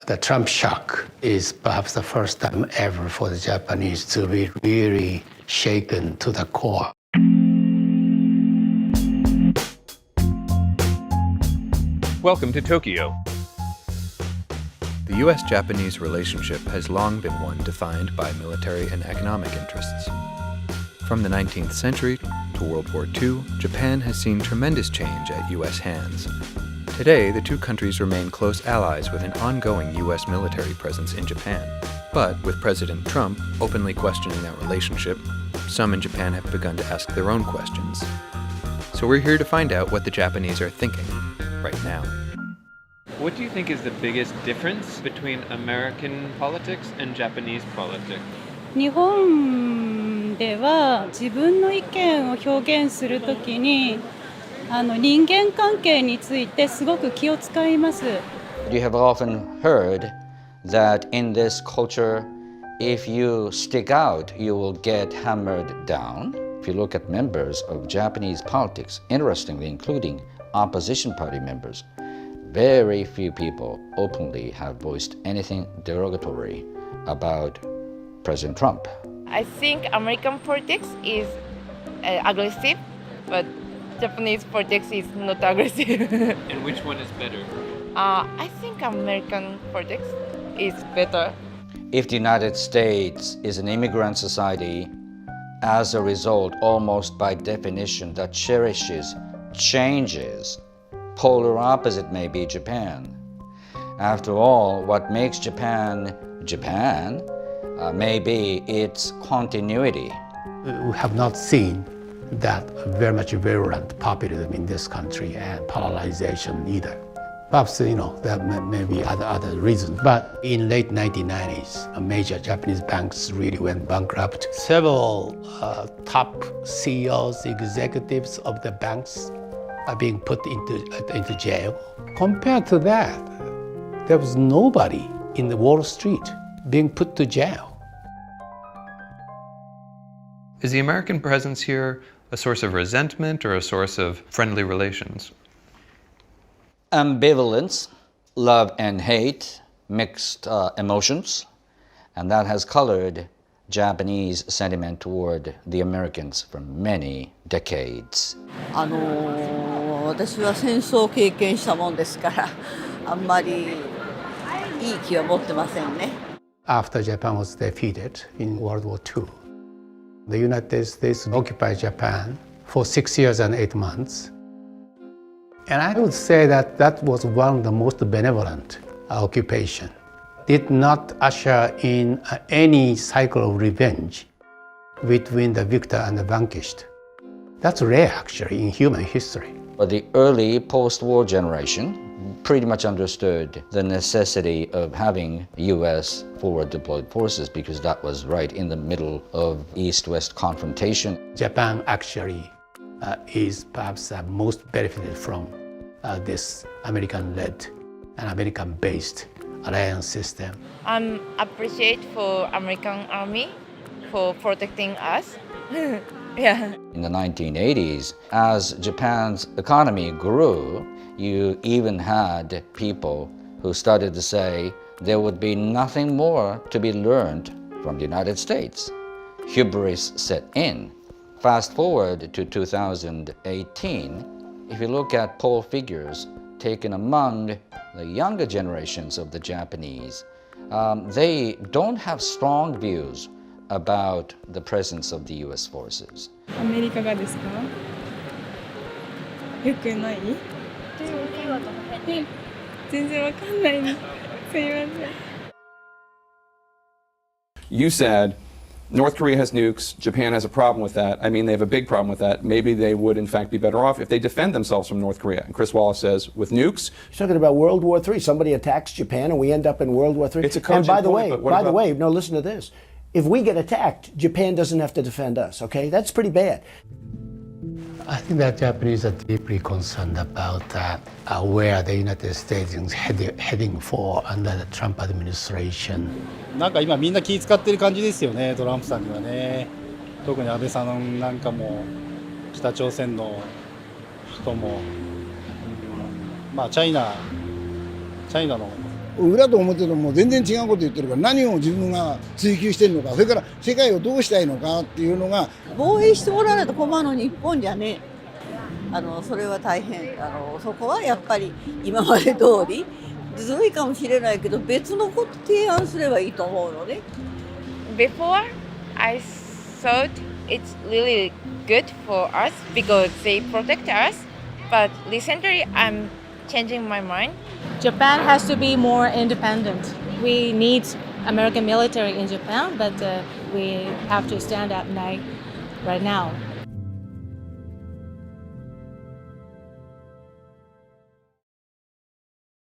The Trump shock is perhaps the first time ever for the Japanese to be really shaken to the core. Welcome to Tokyo. The U.S.-Japanese relationship has long been one defined by military and economic interests. From the 19th century to World War II, Japan has seen tremendous change at U.S. hands. Today, the two countries remain close allies with an ongoing U.S. military presence in Japan. But with President Trump openly questioning that relationship, some in Japan have begun to ask their own questions. So we're here to find out what the Japanese are thinking right now. What do you think is the biggest difference between American politics and Japanese politics? 日本では自分の意見を表現するときに人間関係についてすごく気を使います。 You have often heard that in this culture, if you stick out, you will get hammered down. If you look at members of Japanese politics, interestingly, including opposition party members, very few people openly have voiced anything derogatory about President Trump. I think American politics is aggressive, but Japanese politics is not aggressive. And which one is better? I think American politics is better. If the United States is an immigrant society, as a result, almost by definition, that cherishes changes, polar opposite may be Japan. After all, what makes Japan Japan may be its continuity. We have not seen that very much virulent populism in this country and polarization either. Perhaps, there may be other reasons. But in late 1990s, major Japanese banks really went bankrupt. Several top CEOs, executives of the banks are being put into jail. Compared to that, there was nobody in the Wall Street being put to jail. Is the American presence here a source of resentment or a source of friendly relations? Ambivalence, love and hate, mixed emotions, and that has colored Japanese sentiment toward the Americans for many decades. 私は戦争を経験したもんですからあんまりいい気は持ってませんね。 After Japan was defeated in World War II, the United States occupied Japan for 6 years and 8 months. And I would say that that was one of the most benevolent occupation. Did not usher in any cycle of revenge between the victor and the vanquished. That's rare, actually, in human history. The early post-war generation pretty much understood the necessity of having U.S. forward deployed forces because that was right in the middle of East-West confrontation. Japan actually is perhaps most benefited from this American-led and American-based alliance system. Appreciate for American Army for protecting us. Yeah. In the 1980s, as Japan's economy grew, you even had people who started to say there would be nothing more to be learned from the United States. Hubris set in. Fast forward to 2018, if you look at poll figures taken among the younger generations of the Japanese, they don't have strong views about the presence of the U.S. forces. アメリカがですか？よくない？全然わかんないです。すいません。 You said North Korea has nukes, Japan has a problem with that. I mean, they have a big problem with that. Maybe they would, in fact, be better off if they defend themselves from North Korea. And Chris Wallace says, with nukes... You're talking about World War III. Somebody attacks Japan and we end up in World War III. It's a cogent And point, the way, no, listen to this. If we get attacked, Japan doesn't have to defend us, okay? That's pretty bad. I think that Japanese are deeply concerned about where the United States is heading for under the Trump administration. なんか今みんな気使ってる感じですよね、トランプさんにはね。特に安倍さんなんかも北朝鮮の人も、まあチャイナの裏と表ともう全然違うこと言ってるから、何を自分が追求してるのか、それから世界をどうしたいのかっていうのが。防衛しておらないと困るの日本じゃね、それは大変、そこはやっぱり今まで通りずるいかもしれないけど別のこと提案すればいいと思うのね。Before, I thought it's really good for us because they protect us, but recently I'm changing my mind. Japan has to be more independent. We need American military in Japan, but we have to stand up right now.